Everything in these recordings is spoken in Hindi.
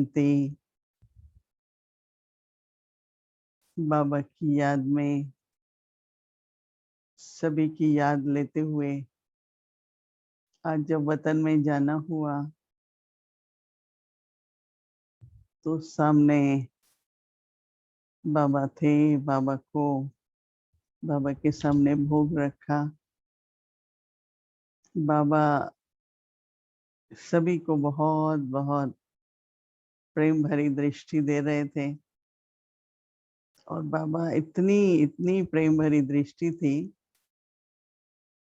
जयंती बाबा की याद में सभी की याद लेते हुए आज जब वतन में जाना हुआ तो सामने बाबा थे। बाबा के सामने भोग रखा। बाबा सभी को बहुत बहुत प्रेम भरी दृष्टि दे रहे थे और बाबा इतनी इतनी प्रेम भरी दृष्टि थी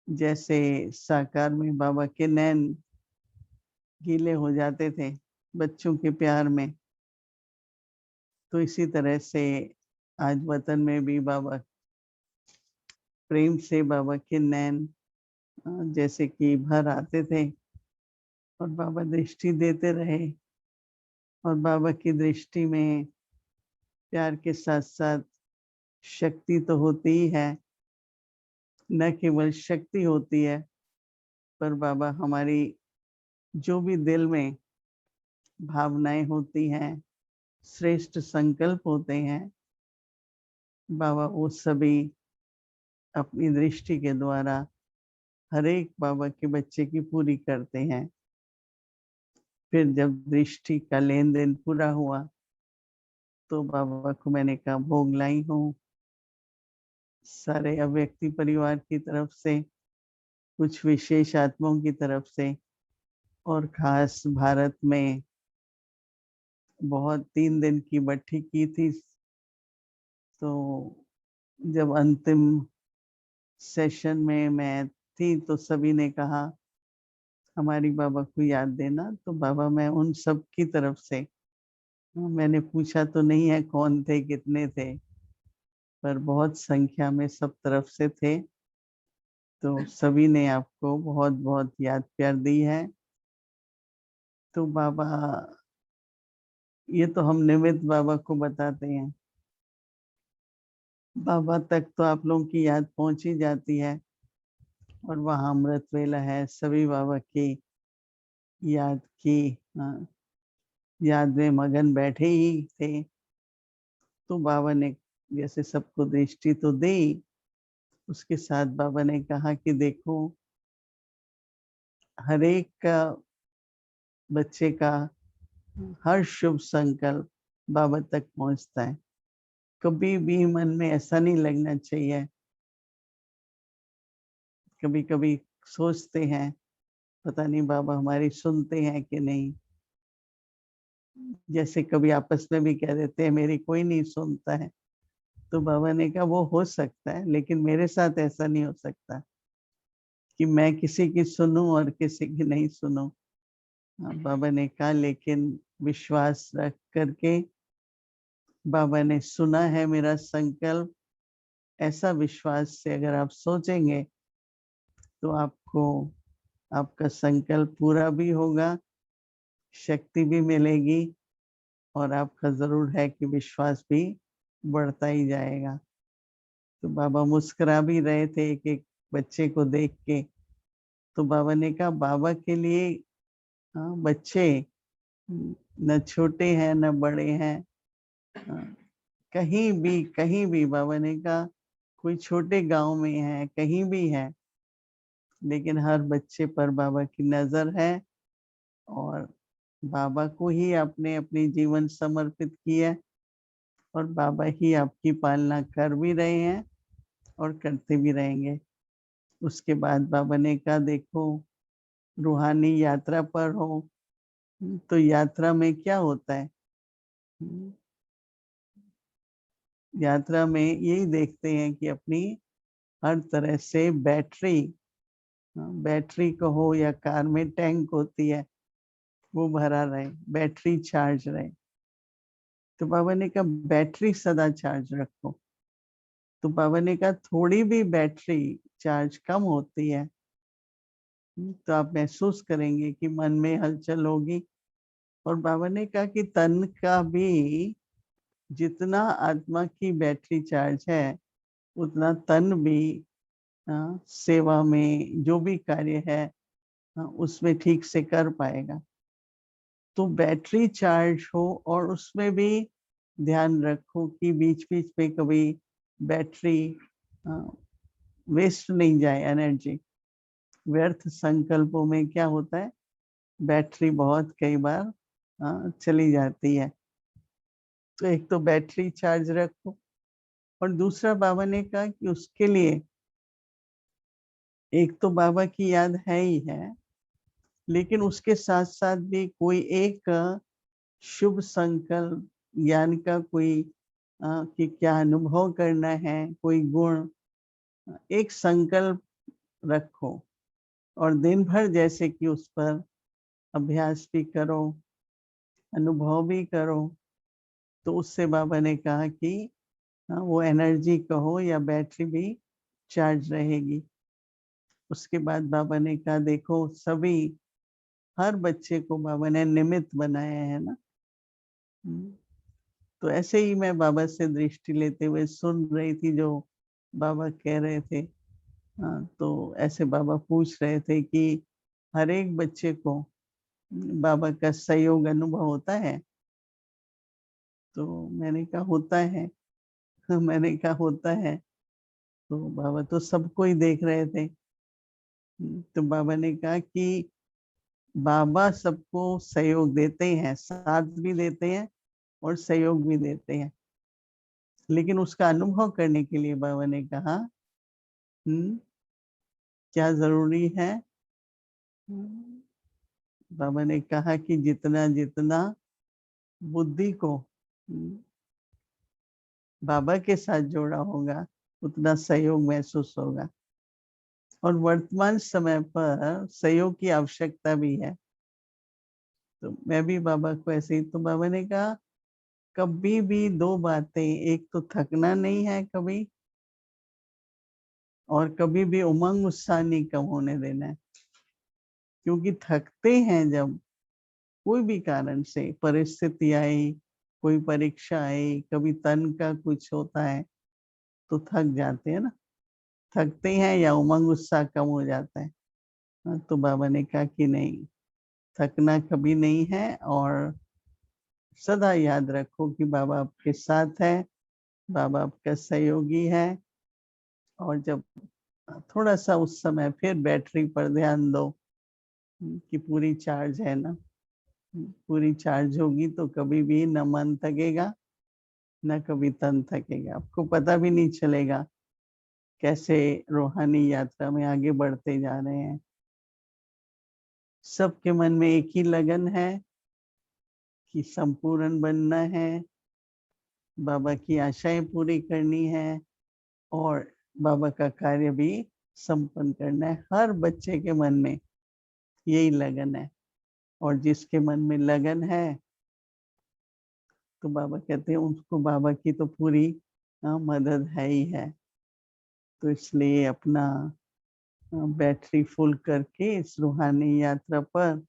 जैसे साकार में बाबा के नैन गीले हो जाते थे बच्चों के प्यार में। तो इसी तरह से आज वतन में भी बाबा प्रेम से बाबा के नैन जैसे कि भर आते थे और बाबा दृष्टि देते रहे। और बाबा की दृष्टि में प्यार के साथ साथ शक्ति तो होती ही है, न केवल शक्ति होती है पर बाबा हमारी जो भी दिल में भावनाएं होती हैं, श्रेष्ठ संकल्प होते हैं, बाबा वो सभी अपनी दृष्टि के द्वारा हर एक बाबा के बच्चे की पूरी करते हैं। फिर जब दृष्टि का लेन देन पूरा हुआ तो बाबा को मैंने कहा भोग लाई हूँ। सारे अव्यक्ति परिवार की तरफ से, कुछ विशेष आत्माओं की तरफ से और खास भारत में बहुत 3 दिन की बट्ठी की थी। तो जब अंतिम सेशन में मैं थी तो सभी ने कहा हमारी बाबा को याद देना। तो बाबा मैं उन सब की तरफ से, मैंने पूछा तो नहीं है कौन थे कितने थे, पर बहुत संख्या में सब तरफ से थे। तो सभी ने आपको बहुत बहुत याद प्यार दी है। तो बाबा, ये तो हम निमित्त बाबा को बताते हैं, बाबा तक तो आप लोगों की याद पहुंच ही जाती है और वहाँ अमृत वेला है, सभी बाबा की याद की याद में मगन बैठे ही थे। तो बाबा ने जैसे सबको दृष्टि तो दी, उसके साथ बाबा ने कहा कि देखो हर एक का बच्चे का हर शुभ संकल्प बाबा तक पहुंचता है। कभी भी मन में ऐसा नहीं लगना चाहिए। कभी कभी सोचते हैं पता नहीं बाबा हमारी सुनते हैं कि नहीं, जैसे कभी आपस में भी कह देते हैं मेरी कोई नहीं सुनता है। तो बाबा ने कहा वो हो सकता है लेकिन मेरे साथ ऐसा नहीं हो सकता कि मैं किसी की सुनूं और किसी की नहीं सुनूं। बाबा ने कहा लेकिन विश्वास रख करके बाबा ने सुना है मेरा संकल्प, ऐसा विश्वास से अगर आप सोचेंगे तो आपको आपका संकल्प पूरा भी होगा, शक्ति भी मिलेगी और आपका जरूर है कि विश्वास भी बढ़ता ही जाएगा। तो बाबा मुस्कुरा भी रहे थे एक एक बच्चे को देख के। तो बाबा ने कहा बाबा के लिए बच्चे न छोटे हैं न बड़े हैं, कहीं भी बाबा ने कहा कोई छोटे गांव में है कहीं भी है, लेकिन हर बच्चे पर बाबा की नजर है और बाबा को ही आपने अपनी जीवन समर्पित किया और बाबा ही आपकी पालना कर भी रहे हैं और करते भी रहेंगे। उसके बाद बाबा ने कहा देखो रूहानी यात्रा पर हो तो यात्रा में क्या होता है, यात्रा में यही देखते हैं कि अपनी हर तरह से बैटरी, बैटरी कहो या कार में टैंक होती है वो भरा रहे, बैटरी चार्ज रहे। तो बाबा ने कहा बैटरी सदा चार्ज रखो। तो बाबा ने कहा थोड़ी भी बैटरी चार्ज कम होती है तो आप महसूस करेंगे कि मन में हलचल होगी। और बाबा ने कहा कि तन का भी जितना आत्मा की बैटरी चार्ज है उतना तन भी सेवा में जो भी कार्य है उसमें ठीक से कर पाएगा। तो बैटरी चार्ज हो और उसमें भी ध्यान रखो कि बीच बीच में कभी बैटरी वेस्ट नहीं जाए एनर्जी। व्यर्थ संकल्पों में क्या होता है, बैटरी बहुत कई बार चली जाती है। तो एक तो बैटरी चार्ज रखो, और दूसरा बाबा ने कहा कि उसके लिए एक तो बाबा की याद है ही है, लेकिन उसके साथ साथ भी कोई एक शुभ संकल्प, ज्ञान का कोई कि क्या अनुभव करना है, कोई गुण, एक संकल्प रखो और दिन भर जैसे कि उस पर अभ्यास भी करो, अनुभव भी करो। तो उससे बाबा ने कहा कि वो एनर्जी कहो या बैटरी भी चार्ज रहेगी। उसके बाद बाबा ने कहा देखो सभी, हर बच्चे को बाबा ने निमित्त बनाया है ना। तो ऐसे ही मैं बाबा से दृष्टि लेते हुए सुन रही थी जो बाबा कह रहे थे। तो ऐसे बाबा पूछ रहे थे कि हर एक बच्चे को बाबा का सहयोग अनुभव होता है। तो मैंने कहा होता है। मैंने कहा होता है। तो बाबा तो सबको ही देख रहे थे। तो बाबा ने कहा कि बाबा सबको सहयोग देते हैं, साथ भी देते हैं और सहयोग भी देते हैं, लेकिन उसका अनुभव करने के लिए बाबा ने कहा क्या जरूरी है। हम्म, बाबा ने कहा कि जितना जितना बुद्धि को बाबा के साथ जोड़ा होगा उतना सहयोग महसूस होगा, और वर्तमान समय पर सहयोग की आवश्यकता भी है। तो मैं भी बाबा को ऐसे ही, तो बाबा ने कहा कभी भी दो बातें, एक तो थकना नहीं है कभी, और कभी भी उमंग उत्साह नहीं कम होने देना है। क्योंकि थकते हैं जब कोई भी कारण से, परिस्थिति आई, कोई परीक्षा आई, कभी तन का कुछ होता है तो थक जाते हैं ना, थकते हैं या उमंग उत्साह कम हो जाता है। तो बाबा ने कहा कि नहीं, थकना कभी नहीं है, और सदा याद रखो कि बाबा आपके साथ है, बाबा आपका सहयोगी है। और जब थोड़ा सा उस समय फिर बैटरी पर ध्यान दो कि पूरी चार्ज है ना, पूरी चार्ज होगी तो कभी भी न मन थकेगा न कभी तन थकेगा। आपको पता भी नहीं चलेगा कैसे रूहानी यात्रा में आगे बढ़ते जा रहे हैं। सबके मन में एक ही लगन है कि संपूर्ण बनना है, बाबा की आशाएं पूरी करनी है, और बाबा का कार्य भी संपन्न करना है। हर बच्चे के मन में यही लगन है, और जिसके मन में लगन है तो बाबा कहते हैं उसको बाबा की तो पूरी मदद है ही है। तो इसलिए अपना बैटरी फुल करके इस रूहानी यात्रा पर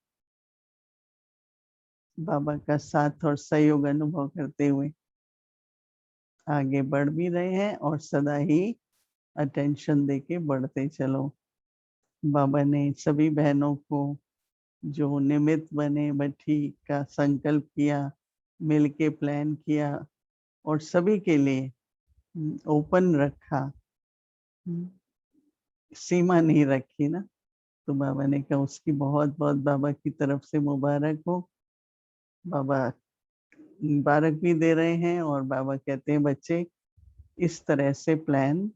बाबा का साथ और सहयोग अनुभव करते हुए आगे बढ़ भी रहे हैं, और सदा ही अटेंशन देके बढ़ते चलो। बाबा ने सभी बहनों को जो निमित्त बने, बठी का संकल्प किया, मिलके प्लान किया, और सभी के लिए ओपन रखा, सीमा नहीं रखी ना। तो बाबा ने कहा उसकी बहुत बहुत बाबा की तरफ से मुबारक हो। बाबा मुबारक भी दे रहे हैं, और बाबा कहते हैं बच्चे इस तरह से प्लान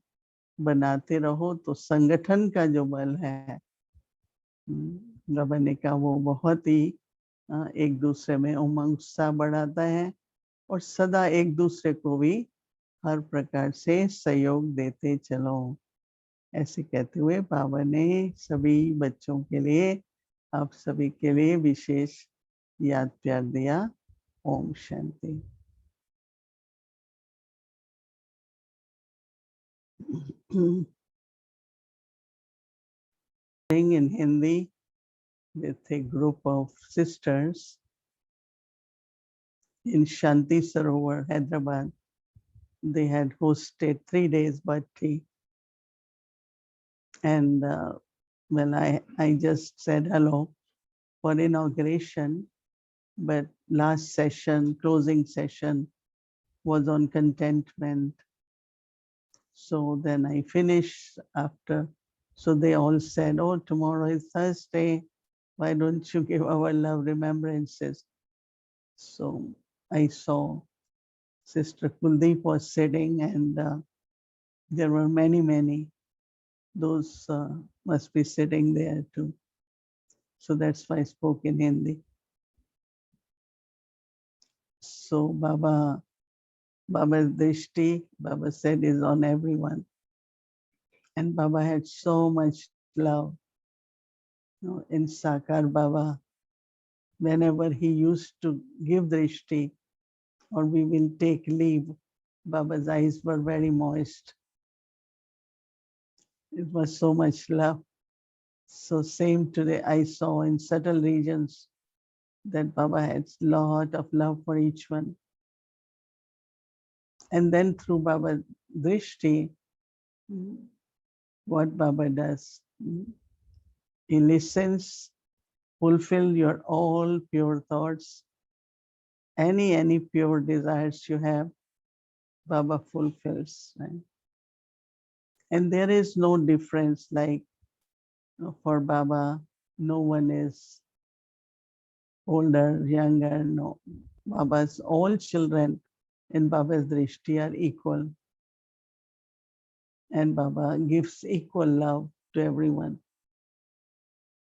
बनाते रहो तो संगठन का जो बल है, बाबा ने कहा वो बहुत ही एक दूसरे में उमंग उत्साह बढ़ाता है, और सदा एक दूसरे को भी हर प्रकार से सहयोग देते चलो। ऐसे कहते हुए बाबा ने सभी बच्चों के लिए, आप सभी के लिए विशेष याद प्यार दिया। Om Shanti. In Hindi with a group of sisters in Shanti Sarovar, Hyderabad. They had hosted 3 days bhakti, and well, I just said hello for inauguration, but last session, closing session, was on contentment. So then I finished after. So they all said, oh, tomorrow is Thursday. Why don't you give our love remembrances? So I saw Sister Kuldeep was sitting, and there were many. Those must be sitting there too. So that's why I spoke in Hindi. So Baba's drishti, Baba said, is on everyone. And Baba had so much love. You know, in Sakar Baba, whenever he used to give drishti or we will take leave, Baba's eyes were very moist. It was so much love. So same today I saw in subtle regions that Baba had lot of love for each one. And then through Baba Drishti, what Baba does, he listens, fulfill your all pure thoughts, any pure desires you have, Baba fulfills. Right? And there is no difference, like for Baba, no one is older, younger, no. Baba's all children in Baba's Drishti are equal. And Baba gives equal love to everyone.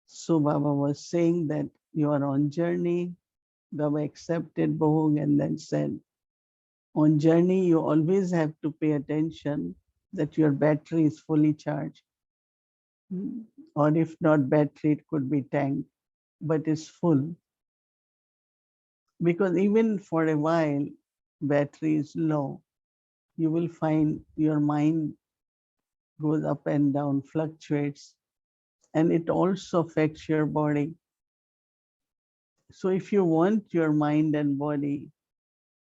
So Baba was saying that you are on journey. Baba accepted Bhog and then said, on journey, you always have to pay attention that your battery is fully charged. Or if not battery, it could be tank, but it's full. Because even for a while, battery is low. You will find your mind goes up and down, fluctuates, and it also affects your body. So if you want your mind and body,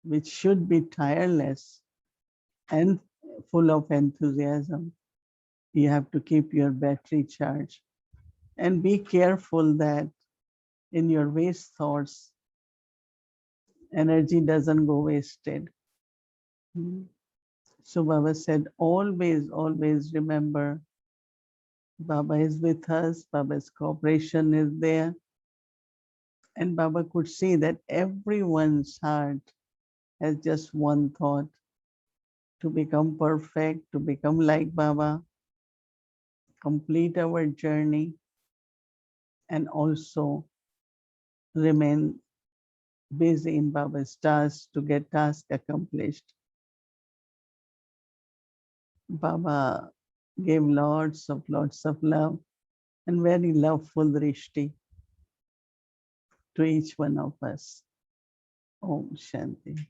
which should be tireless and full of enthusiasm, you have to keep your battery charged. And be careful that in your waste thoughts, energy doesn't go wasted. So Baba said, always remember, Baba is with us, Baba's cooperation is there. And Baba could see that everyone's heart has just one thought, to become perfect, to become like Baba, complete our journey, and also remain busy in Baba's tasks to get tasks accomplished. Baba gave lots of love and very loveful drishti to each one of us. Om Shanti.